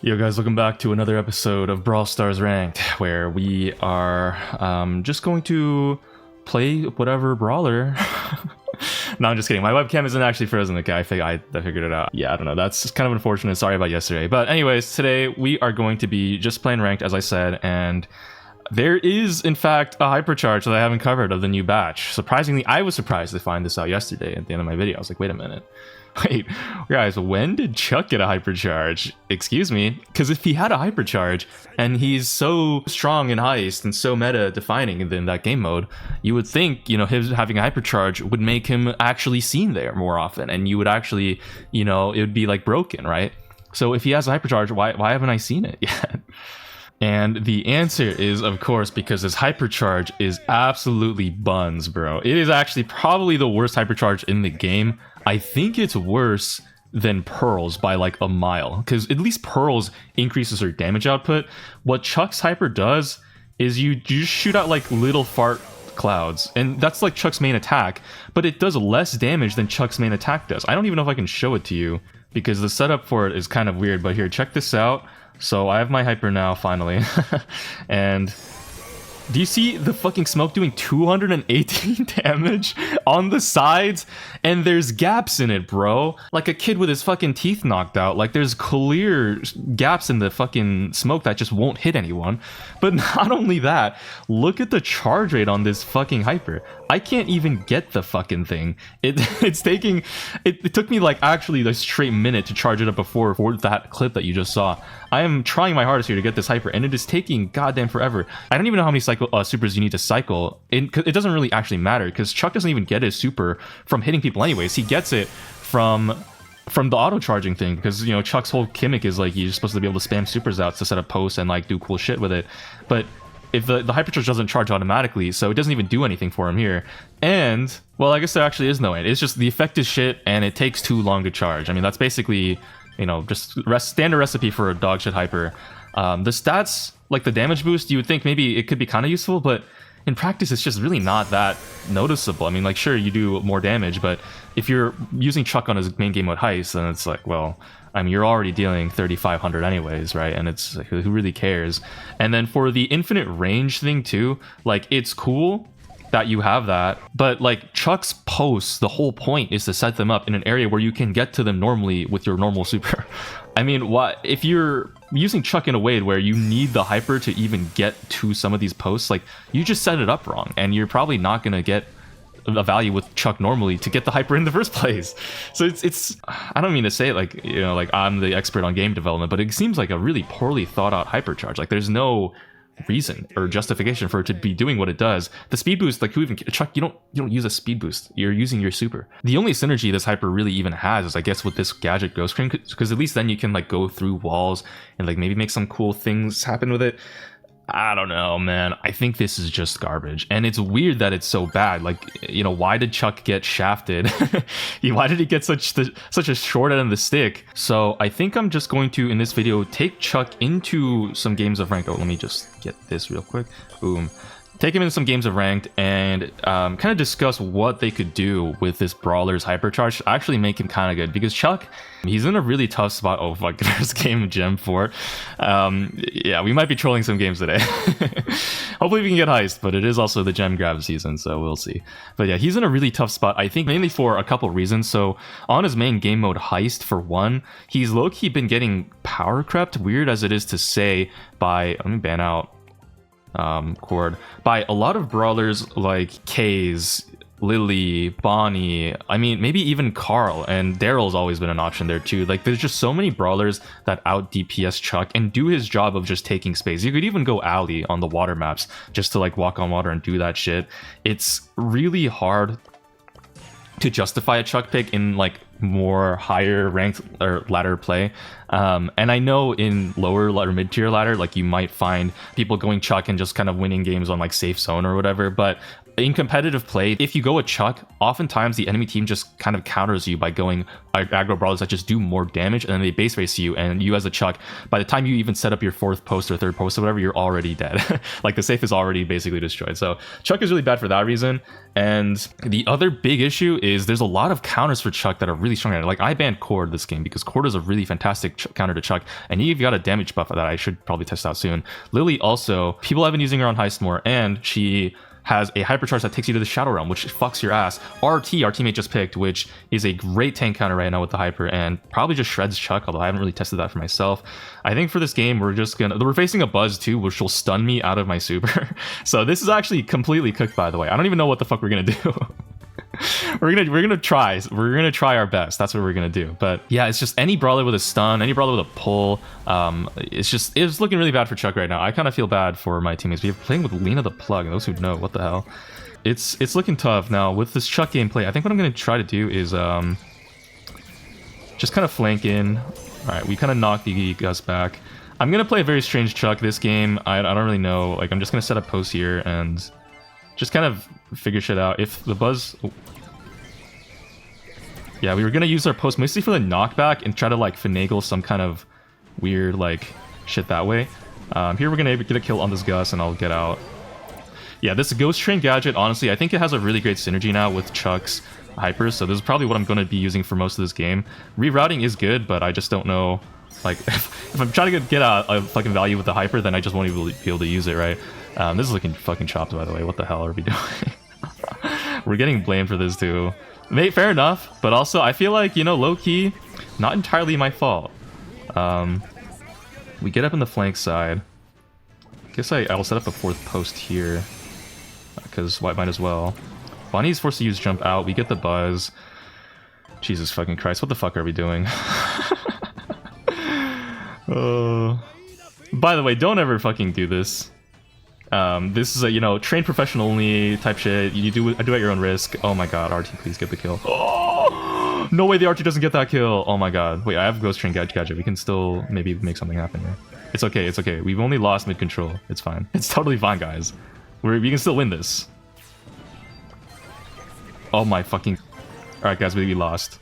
Yo guys, welcome back to another episode of Brawl Stars Ranked, where we are just going to play whatever brawler. No, I'm just kidding. My webcam isn't actually frozen. Okay, I figured it out. Yeah, I don't know. That's kind of unfortunate. Sorry about yesterday. But anyways, today we are going to be just playing Ranked, as I said, and there is, in fact, a Hypercharge that I haven't covered of the new batch. Surprisingly, I was surprised to find this out yesterday at the end of my video. I was like, wait a minute. Wait, guys, when did Chuck get a Hypercharge? Excuse me? Because if he had a Hypercharge, and he's so strong in Heist and so meta-defining in that game mode, you would think, you know, him having a Hypercharge would make him actually seen there more often, and you would actually, you know, it would be like broken, right? So if he has a Hypercharge, why haven't I seen it yet? And the answer is, of course, because his Hypercharge is absolutely buns, bro. It is actually probably the worst Hypercharge in the game. I think it's worse than Pearl's by like a mile, because at least Pearl's increases her damage output. What Chuck's Hyper does is you just shoot out like little fart clouds, and that's like Chuck's main attack, but it does less damage than Chuck's main attack does. I don't even know if I can show it to you because the setup for it is kind of weird, but here, check this out. So I have my Hyper now, finally. And do you see the fucking smoke doing 218 damage on the sides? And there's gaps in it, bro. Like a kid with his fucking teeth knocked out. Like there's clear gaps in the fucking smoke that just won't hit anyone. But not only that, look at the charge rate on this fucking Hyper. I can't even get the fucking thing. It took me like actually a straight minute to charge it up before for that clip that you just saw. I am trying my hardest here to get this Hyper, and it is taking goddamn forever. I don't even know how many supers you need to cycle. It doesn't really actually matter, because Chuck doesn't even get his super from hitting people anyways. He gets it from the auto charging thing, because, you know, Chuck's whole gimmick is like you're supposed to be able to spam supers out to set up posts and like do cool shit with it. But if the Hypercharge doesn't charge automatically, so it doesn't even do anything for him here. And, well, I guess there actually is no end. It's just the effect is shit, and it takes too long to charge. I mean, that's basically, you know, just standard recipe for a dog shit Hyper. The stats, like the damage boost, you would think maybe it could be kind of useful, but in practice, it's just really not that noticeable. I mean, like, sure, you do more damage, but if you're using Chuck on his main game mode Heist, then it's like, well, I mean, you're already dealing 3,500 anyways, right? And it's like, who really cares? And then for the infinite range thing too, like, it's cool that you have that, but like Chuck's posts, the whole point is to set them up in an area where you can get to them normally with your normal super. I mean, what if you're using Chuck in a way where you need the Hyper to even get to some of these posts? Like, you just set it up wrong, and you're probably not going to get a value with Chuck normally to get the Hyper in the first place. So it's I don't mean to say it like, you know, like I'm the expert on game development, but it seems like a really poorly thought out Hypercharge. Like, there's no reason or justification for it to be doing what it does. The speed boost, like, who even Chuck, you don't use a speed boost, you're using your super. The only synergy this Hyper really even has is, I guess, with this gadget Ghost Cream, because at least then you can like go through walls and like maybe make some cool things happen with it. I don't know, man. I think this is just garbage, and it's weird that it's so bad. Like, you know, why did Chuck get shafted? Why did he get such a short end of the stick? So I think I'm just going to, in this video, take Chuck into some games of Ranked. Oh, let me just get this real quick. Boom. Take him in some games of Ranked and kind of discuss what they could do with this Brawler's Hypercharge to actually make him kind of good. Because Chuck, he's in a really tough spot. Oh, fuck, there's game Gem 4. Yeah, we might be trolling some games today. Hopefully we can get Heist, but it is also the Gem grab season, so we'll see. But yeah, he's in a really tough spot, I think mainly for a couple reasons. So on his main game mode Heist, for one, he's low-key been getting power crept, weird as it is to say, by, let me ban out Cord, by a lot of brawlers like Kaze, Lily, Bonnie, I mean, maybe even Carl, and Daryl's always been an option there too. Like, there's just so many brawlers that out DPS Chuck and do his job of just taking space. You could even go alley on the water maps just to like walk on water and do that shit. It's really hard to justify a Chuck pick in like more higher ranked or ladder play, and I know in lower or mid-tier ladder, like, you might find people going Chuck and just kind of winning games on like safe zone or whatever, but in competitive play, if you go a Chuck, oftentimes the enemy team just kind of counters you by going aggro brawlers that just do more damage, and then they base race you, and you as a Chuck, by the time you even set up your 4th post or 3rd post or whatever, you're already dead. Like the safe is already basically destroyed. So Chuck is really bad for that reason. And the other big issue is there's a lot of counters for Chuck that are really strong. Like I banned Cord this game because Cord is a really fantastic counter to Chuck, and you've got a damage buff that I should probably test out soon. Lily also, people have been using her on heist more, and she has a hypercharge that takes you to the Shadow Realm, which fucks your ass. RT, our teammate just picked, which is a great tank counter right now with the hyper, and probably just shreds Chuck, although I haven't really tested that for myself. I think for this game, we're facing a Buzz too, which will stun me out of my super. So this is actually completely cooked, by the way. I don't even know what the fuck we're gonna do. we're gonna try our best. That's what we're gonna do. But yeah, it's just any brawler with a stun, any brawler with a pull. It's looking really bad for Chuck right now. I kind of feel bad for my teammates. We're playing with Lena the Plug, and those who know, what the hell. It's looking tough now with this Chuck gameplay. I think what I'm gonna try to do is just kind of flank in. All right, we kind of knock the Gus back. I'm gonna play a very strange Chuck this game. I don't really know. Like I'm just gonna set up posts here and just kind of figure shit out. If the Buzz... Oh. Yeah, we were gonna use our post mostly for the knockback and try to like finagle some kind of weird like shit that way. Here we're gonna get a kill on this Gus and I'll get out. Yeah, this Ghost Train gadget, honestly, I think it has a really great synergy now with Chuck's hypers, so this is probably what I'm gonna be using for most of this game. Rerouting is good, but I just don't know, like, if I'm trying to get a fucking value with the hyper, then I just won't even be able to use it, right? This is looking fucking chopped, by the way. What the hell are we doing? We're getting blamed for this too. Fair enough, but also I feel like, you know, low-key, not entirely my fault. We get up in the flank side. Guess I'll set up a 4th post here, because why might as well. Bonnie's forced to use jump out. We get the Buzz. Jesus fucking Christ, what the fuck are we doing? By the way, don't ever fucking do this. This is a, you know, trained professional only type shit. You do at your own risk. Oh my god, RT, please get the kill. Oh, no way the RT doesn't get that kill. Oh my god. Wait, I have Ghost Train gadget. We can still maybe make something happen here. It's okay, it's okay. We've only lost mid control. It's fine. It's totally fine, guys. We can still win this. Oh my fucking... Alright guys, we lost.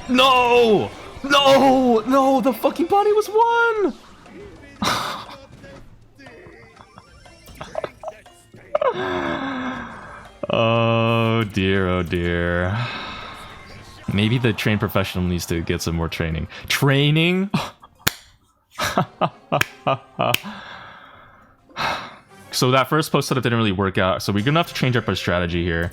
No! No! No! The fucking body was won! Oh dear, oh dear. Maybe the trained professional needs to get some more training. Training? So that first post setup didn't really work out, so we're gonna have to change up our strategy here.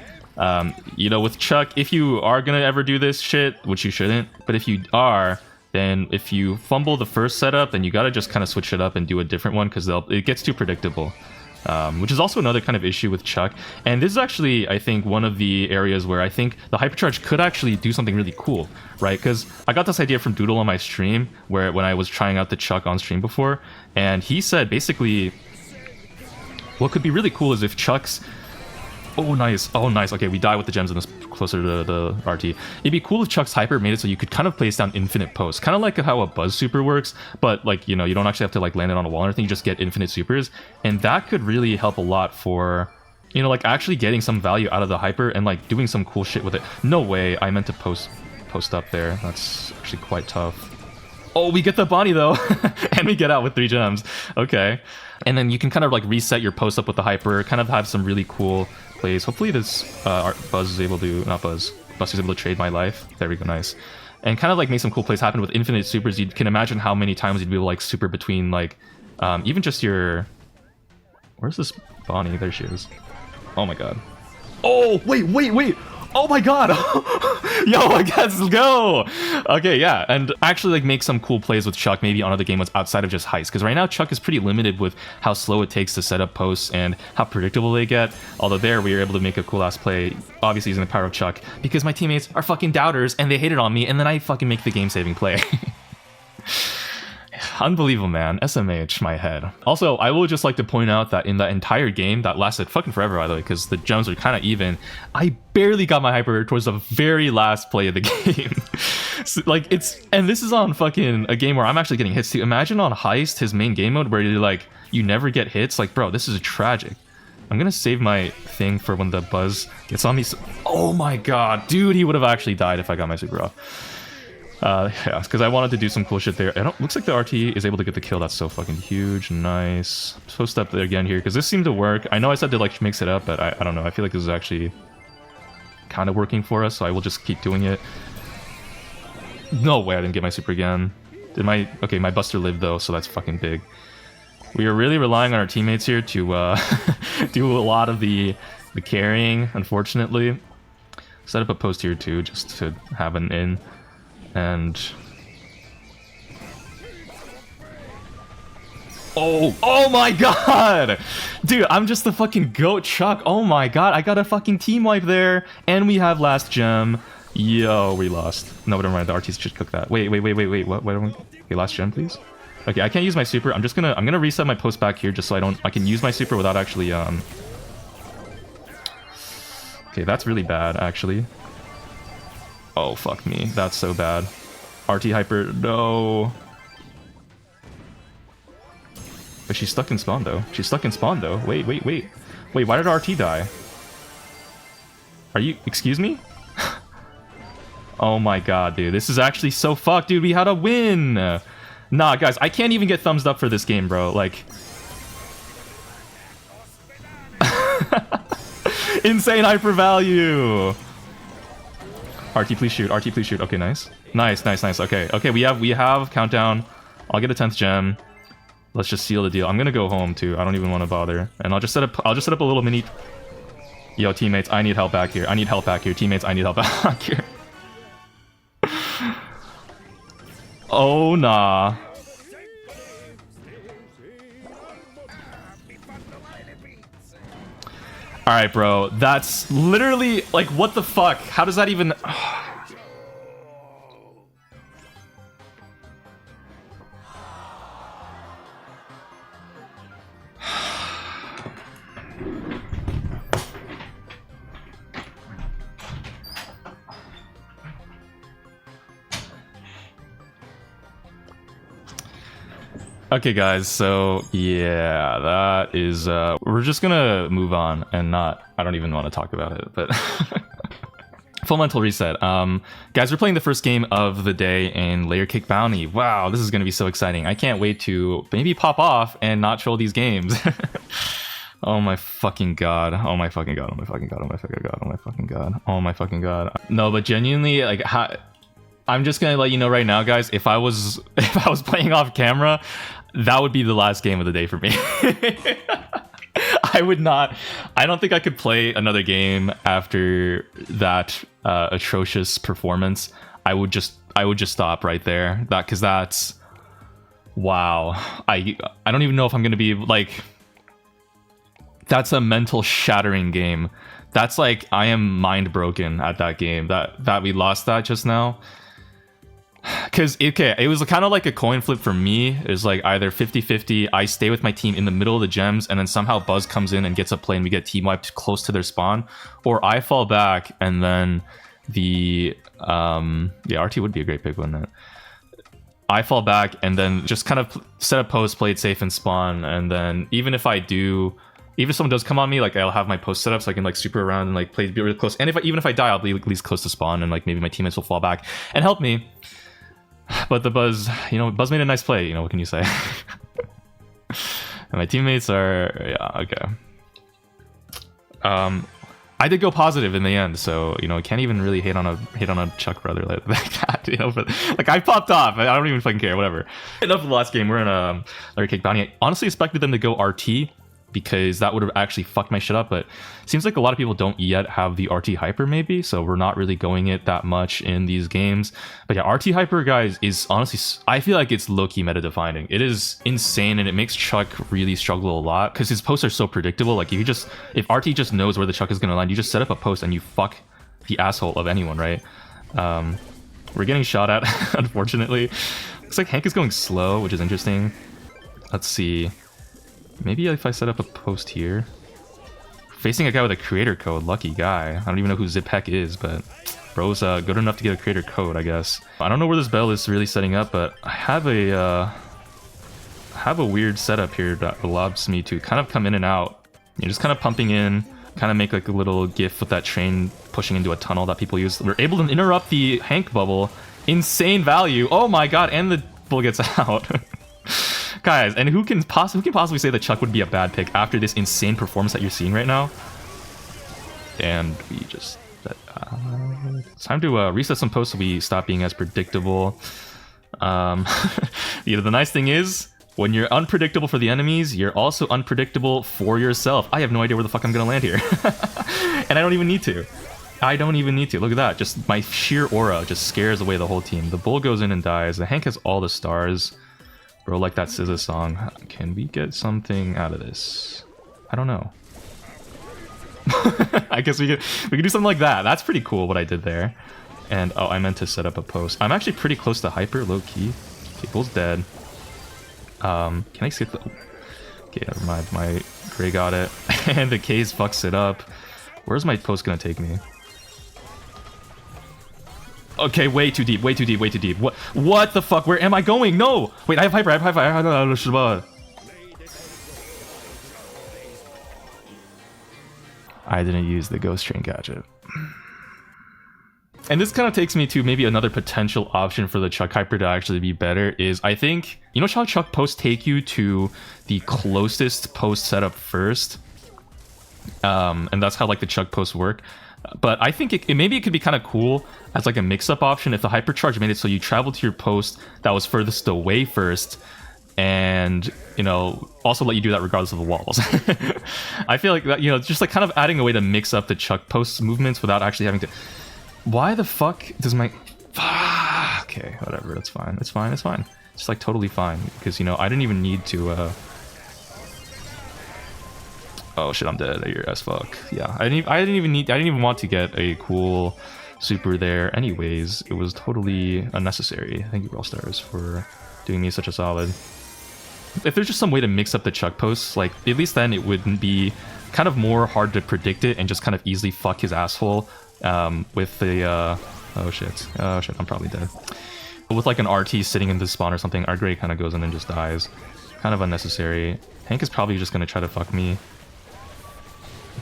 You know, with Chuck, if you are gonna ever do this shit, which you shouldn't, but if you are, then if you fumble the first setup, then you gotta just kind of switch it up and do a different one, because it gets too predictable. Which is also another kind of issue with Chuck. And this is actually, I think, one of the areas where I think the Hypercharge could actually do something really cool, right? Because I got this idea from Doodle on my stream, when I was trying out the Chuck on stream before, and he said basically, what could be really cool is if Chuck's... Oh, nice. Oh, nice. Okay, we die with the gems in this closer to the RT. It'd be cool if Chuck's hyper made it so you could kind of place down infinite posts. Kind of like how a Buzz super works, but like, you know, you don't actually have to like land it on a wall or anything. You just get infinite supers. And that could really help a lot for, you know, like actually getting some value out of the hyper and like doing some cool shit with it. No way. I meant to post up there. That's actually quite tough. Oh, we get the Bonnie though. And we get out with 3 gems. Okay. And then you can kind of like reset your post up with the hyper, kind of have some really cool plays. Hopefully this Buzz is able to, not Buzz, Buzz is able to trade my life. There we go, nice. And kind of like make some cool plays happen with infinite supers. You can imagine how many times you'd be able to like super between like, even just your, where's this Bonnie? There she is. Oh my god. Oh, wait. Oh my god. Yo, I guess, let's go. Okay, yeah, and actually like make some cool plays with Chuck, maybe on other game modes outside of just heist, because right now Chuck is pretty limited with how slow it takes to set up posts and how predictable they get. Although there we were able to make a cool ass play, obviously using the power of Chuck, because my teammates are fucking doubters and they hated on me, and then I fucking make the game saving play. Unbelievable, man. SMH, my head. Also, I will just like to point out that in that entire game, that lasted fucking forever, by the way, because the gems are kind of even, I barely got my hyper towards the very last play of the game. So, like, it's, and this is on fucking a game where I'm actually getting hits too. Imagine on Heist, his main game mode, where you're like, you never get hits. Like, bro, this is tragic. I'm gonna save my thing for when the buzz gets on me. So, oh my god, dude, he would have actually died if I got my super off. Yeah, because I wanted to do some cool shit there. Looks like the RT is able to get the kill. That's so fucking huge. Nice. Post up there again here, because this seemed to work. I know I said to like mix it up, but I don't know. I feel like this is actually kind of working for us, so I will just keep doing it. No way I didn't get my super again. Did my... Okay, my Buster lived though, so that's fucking big. We are really relying on our teammates here to do a lot of the carrying, unfortunately. Set up a post here too, just to have an in. And... Oh my god! Dude, I'm just the fucking goat Chuck. Oh my god, I got a fucking team wipe there. And we have last gem. Yo, we lost. No, never mind, the RTs should cook that. Wait, what? Okay, last gem, please. Okay, I can't use my super. I'm gonna reset my post back here just so I can use my super without actually, Okay, that's really bad, actually. Oh, fuck me. That's so bad. RT Hyper, no. But she's stuck in spawn, though. Wait. Wait, why did RT die? Are you... Excuse me? Oh my god, dude. This is actually so fucked, dude. We had a win! Nah, guys, I can't even get thumbs up for this game, bro. Like... Insane hyper value! RT, please shoot. Okay, nice. Nice. Okay, we have countdown. I'll get a 10th gem. Let's just seal the deal. I'm gonna go home too. I don't even want to bother. And I'll just set up a little mini... Yo, teammates, I need help back here. Teammates, I need help back here. Oh, nah. Alright, bro. That's literally... Like, what the fuck? How does that even... Okay, guys, so yeah, that is we're just gonna move on and not... I don't even want to talk about it, but full mental reset. Guys, we're playing the first game of the day in Layer Cake Bounty. Wow, this is gonna be so exciting. I can't wait to maybe pop off and not troll these games. Oh my fucking god. No, but genuinely, like, I'm just gonna let you know right now, guys, if I was playing off camera, that would be the last game of the day for me. I don't think I could play another game after that atrocious performance. I would just stop right there. Because that's... Wow. I don't even know if I'm gonna be, like... That's a mental shattering game. That's like, I am mind broken at that game. That we lost that just now. Because, okay, it was kind of like a coin flip for me. It was like either 50-50, I stay with my team in the middle of the gems, and then somehow Buzz comes in and gets a play and we get team wiped close to their spawn. Or I fall back and then the... yeah, RT would be a great pick, wouldn't it? I fall back and then just kind of set a post, play it safe and spawn, and then even if I do... Even if someone does come on me, like, I'll have my post set up so I can, like, super around and, like, be really close. And even if I die, I'll be at least close to spawn, and, like, maybe my teammates will fall back and help me. But the Buzz, you know, Buzz made a nice play, you know, what can you say? And my teammates are... Yeah, okay. I did go positive in the end, so, you know, I can't even really hate on a Chuck brother like that, you know, but, like, I popped off. I don't even fucking care, whatever. Enough of the last game. We're in a Layer Cake Bounty. I honestly expected them to go RT, because that would have actually fucked my shit up, but it seems like a lot of people don't yet have the RT Hyper, maybe, so we're not really going it that much in these games. But yeah, RT Hyper, guys, is honestly... I feel like it's low-key meta-defining. It is insane, and it makes Chuck really struggle a lot, because his posts are so predictable. Like, if RT just knows where the Chuck is going to land, you just set up a post and you fuck the asshole of anyone, right? We're getting shot at, unfortunately. Looks like Hank is going slow, which is interesting. Let's see... Maybe if I set up a post here. Facing a guy with a creator code, lucky guy. I don't even know who Zipheck is, but Bro's good enough to get a creator code, I guess. I don't know where this bell is really setting up, but I have a weird setup here that allows me to kind of come in and out. You're just kind of pumping in, kind of make like a little gif with that train pushing into a tunnel that people use. We're able to interrupt the Hank bubble. Insane value. Oh my god, and the bull gets out. Guys, and who can possibly say that Chuck would be a bad pick after this insane performance that you're seeing right now? And we just... it's time to reset some posts so we stop being as predictable. The nice thing is, when you're unpredictable for the enemies, you're also unpredictable for yourself. I have no idea where the fuck I'm gonna land here. And I don't even need to. I don't even need to. Look at that. Just my sheer aura just scares away the whole team. The bull goes in and dies. The Hank has all the stars. Bro, like that SZA song. Can we get something out of this? I don't know. I guess we could do something like that. That's pretty cool what I did there. And oh, I meant to set up a post. I'm actually pretty close to hyper, low key. Okay, bull's dead. Can I skip the... Okay, never mind. My Gray got it. And the K's fucks it up. Where's my post gonna take me? Okay, way too deep, way too deep, way too deep. What the fuck? Where am I going? No! Wait, I have hyper, I have hyper. I didn't use the ghost train gadget. And this kind of takes me to maybe another potential option for the Chuck Hyper to actually be better is, I think, you know how Chuck posts take you to the closest post setup first? And that's how like the Chuck posts work. But I think maybe it could be kind of cool as like a mix-up option if the Hypercharge made it so you travel to your post that was furthest away first, and you know, also let you do that regardless of the walls. I feel like that, you know, just like kind of adding a way to mix up the Chuck post movements without actually having to... Why the fuck does my... Okay, whatever, that's fine. It's fine, it's fine. It's like totally fine because, you know, I didn't even need to Oh shit, I'm dead. You're as fuck. Yeah, I didn't even want to get a cool super there anyways. It was totally unnecessary. Thank you, Brawl Stars, for doing me such a solid. If there's just some way to mix up the Chuck posts, like, at least then it wouldn't be kind of more hard to predict it and just kind of easily fuck his asshole with the oh shit, I'm probably dead. With like an RT sitting in this spawn or something, our Gray kind of goes in and just dies. Kind of unnecessary. Hank is probably just gonna try to fuck me.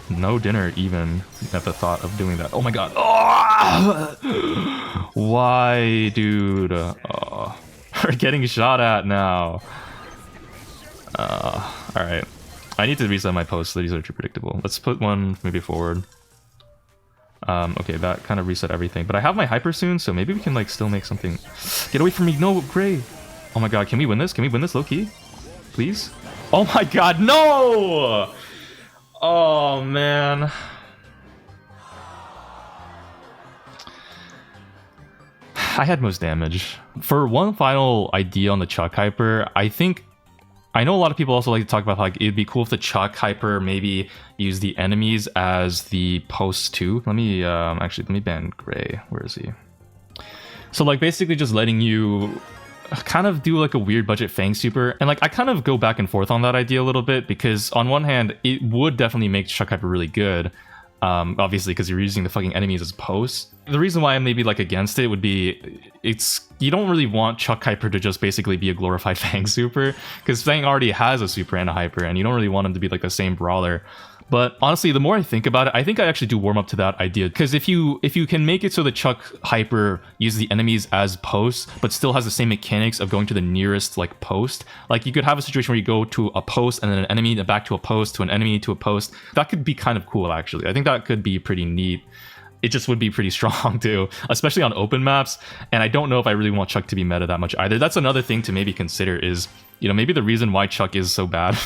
No dinner even at the thought of doing that. Oh my god. Oh! Why, dude? Oh. We're getting shot at now. Alright. I need to reset my posts. These are too predictable. Let's put one maybe forward. Okay, that kind of reset everything. But I have my hyper soon, so maybe we can like still make something. Get away from me. No, Gray. Oh my god, can we win this? Can we win this low-key? Please? Oh my god, no! Oh, man. I had most damage. For one final idea on the Chuck Hyper, I know a lot of people also like to talk about how like, it'd be cool if the Chuck Hyper maybe use the enemies as the posts too. Let me ban Gray. Where is he? So like basically just letting you kind of do like a weird budget Fang super, and like I kind of go back and forth on that idea a little bit, because on one hand it would definitely make Chuck Hyper really good, obviously because you're using the fucking enemies as posts. The reason why I'm maybe like against it would be you don't really want Chuck Hyper to just basically be a glorified Fang super, because Fang already has a super and a hyper, and you don't really want him to be like the same brawler. But honestly, the more I think about it, I think I actually do warm up to that idea. Because if you can make it so the Chuck Hyper uses the enemies as posts, but still has the same mechanics of going to the nearest like post, like you could have a situation where you go to a post and then an enemy, then back to a post, to an enemy, to a post. That could be kind of cool, actually. I think that could be pretty neat. It just would be pretty strong too, especially on open maps. And I don't know if I really want Chuck to be meta that much either. That's another thing to maybe consider is, you know, maybe the reason why Chuck is so bad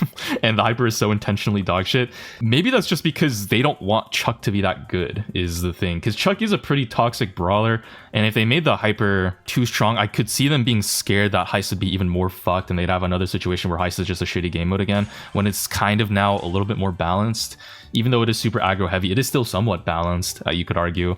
and the hyper is so intentionally dog shit, maybe that's just because they don't want Chuck to be that good is the thing. Because Chuck is a pretty toxic brawler, and if they made the hyper too strong, I could see them being scared that heist would be even more fucked, and they'd have another situation where heist is just a shitty game mode again, when it's kind of now a little bit more balanced. Even though it is super aggro heavy, it is still somewhat balanced, you could argue.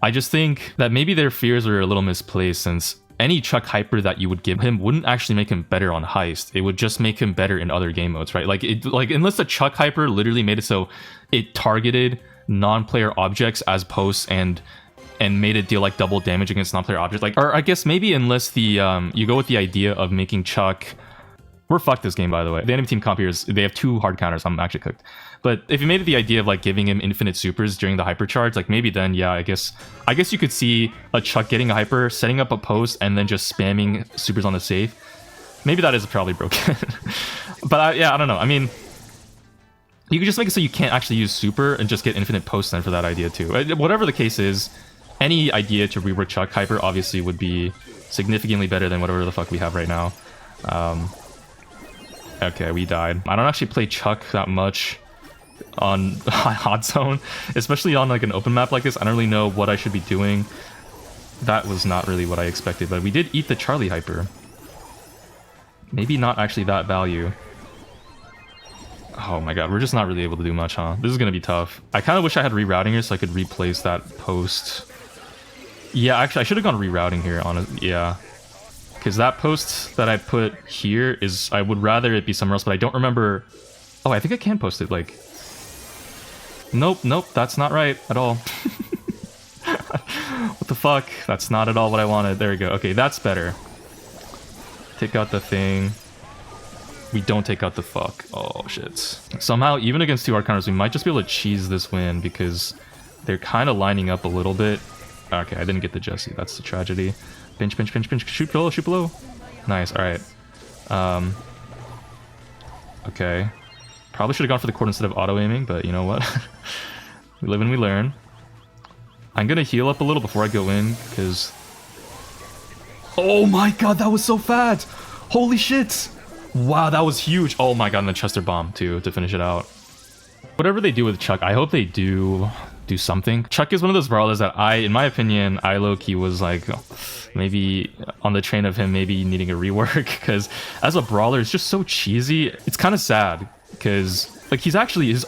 I just think that maybe their fears are a little misplaced, since any Chuck Hyper that you would give him wouldn't actually make him better on heist. It would just make him better in other game modes, right? Like unless the Chuck Hyper literally made it so it targeted non-player objects as posts and and made it deal like double damage against non-player objects. Like, or I guess maybe unless the you go with the idea of making Chuck. We're fucked this game, by the way. The enemy team comp here is, they have 2 hard counters. I'm actually cooked. But if you made it the idea of like giving him infinite supers during the hypercharge, like maybe then, yeah, I guess you could see a Chuck getting a hyper, setting up a post, and then just spamming supers on the safe. Maybe that is probably broken. But yeah, I don't know. I mean, you could just make it so you can't actually use super and just get infinite posts then for that idea too. Whatever the case is, any idea to rework Chuck hyper obviously would be significantly better than whatever the fuck we have right now. Okay, we died. I don't actually play Chuck that much on hot zone, especially on like an open map like this. I don't really know what I should be doing. That was not really what I expected, but we did eat the Charlie hyper. Maybe not actually that value. Oh my god, we're just not really able to do much, huh? This is gonna be tough. I kind of wish I had rerouting here so I could replace that post. Yeah, actually, I should have gone rerouting here, honestly. Yeah. Because that post that I put here is... I would rather it be somewhere else, but I don't remember... Oh, I think I can post it, like... Nope, that's not right at all. What the fuck? That's not at all what I wanted. There we go. Okay, that's better. Take out the thing. We don't take out the fuck. Oh, shit. Somehow, even against 2 hard counters, we might just be able to cheese this win because they're kind of lining up a little bit. Okay, I didn't get the Jesse. That's the tragedy. Pinch. Shoot below, shoot below. Nice, alright. Okay. Probably should have gone for the cord instead of auto-aiming, but you know what? We live and we learn. I'm gonna heal up a little before I go in, because... Oh my god, that was so fat! Holy shit! Wow, that was huge! Oh my god, and the Chester bomb, too, to finish it out. Whatever they do with Chuck, I hope they do something. Chuck is one of those brawlers that in my opinion, I low-key was like, maybe on the train of him maybe needing a rework, because as a brawler, it's just so cheesy. It's kind of sad, because like his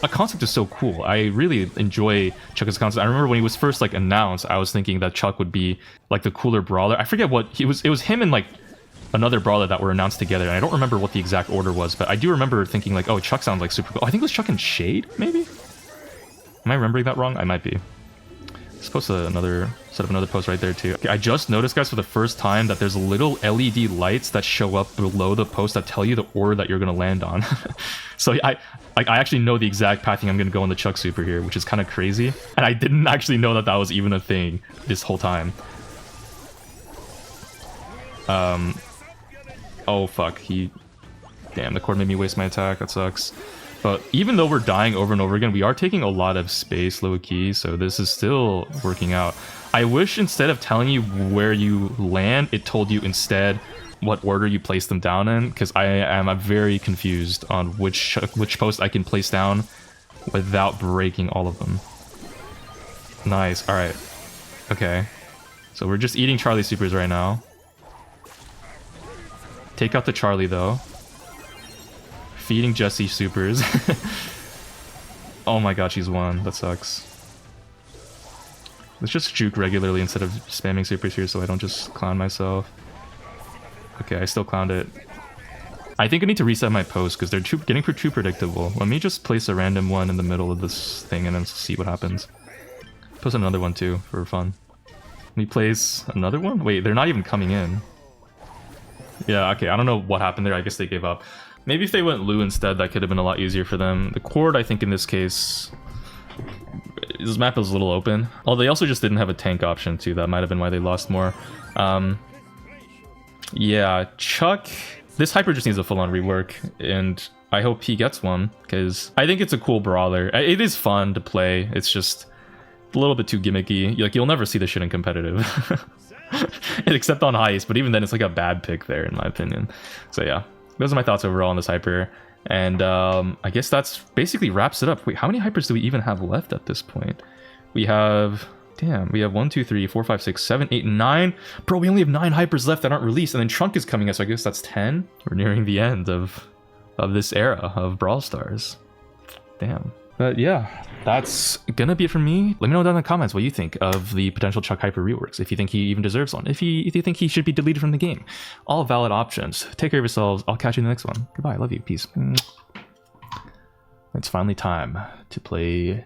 concept is so cool. I really enjoy Chuck as a concept. I remember when he was first like announced, I was thinking that Chuck would be like the cooler brawler. I forget what he was. It was him and like another brawler that were announced together, and I don't remember what the exact order was, but I do remember thinking like, oh, Chuck sounds like super cool. I think it was Chuck and Shade, maybe? Am I remembering that wrong? I might be. Let's post set up another post right there too. Okay, I just noticed, guys, for the first time that there's little LED lights that show up below the post that tell you the order that you're gonna land on. So I actually know the exact pathing I'm gonna go on the Chuck super here, which is kind of crazy. And I didn't actually know that was even a thing this whole time. Oh fuck, damn, the cord made me waste my attack. That sucks. But even though we're dying over and over again, we are taking a lot of space low-key, so this is still working out. I wish instead of telling you where you land, it told you instead what order you place them down in, because I'm very confused on which post I can place down without breaking all of them. Nice, alright. Okay. So we're just eating Charlie supers right now. Take out the Charlie, though. Feeding Jessie supers. Oh my god, she's won. That sucks. Let's just juke regularly instead of spamming supers here so I don't just clown myself. Okay, I still clowned it. I think I need to reset my post because they're getting too predictable. Let me just place a random one in the middle of this thing and then see what happens. Post another one too for fun. Let me place another one? Wait, they're not even coming in. Yeah, okay, I don't know what happened there. I guess they gave up. Maybe if they went Lu instead, that could have been a lot easier for them. The cord, I think in this case, this map is a little open. Oh, they also just didn't have a tank option too. That might have been why they lost more. Yeah, Chuck, this hyper just needs a full-on rework, and I hope he gets one, because I think it's a cool brawler. It is fun to play. It's just a little bit too gimmicky. Like, you'll never see this shit in competitive. Except on heist, but even then it's like a bad pick there in my opinion. So yeah, those are my thoughts overall on this hyper, and I guess that's basically wraps it up. Wait, how many hypers do we even have left at this point? We have, damn, we have 1 2 3 4 5 6 7 8 9. Bro, we only have 9 hypers left that aren't released, and then Trunk is coming up, so I guess that's 10. We're nearing the end of this era of Brawl Stars. Damn. But yeah, that's gonna be it from me. Let me know down in the comments what you think of the potential Chuck Hyper reworks. If you think he even deserves one. If you think he should be deleted from the game. All valid options. Take care of yourselves. I'll catch you in the next one. Goodbye. Love you. Peace. It's finally time to play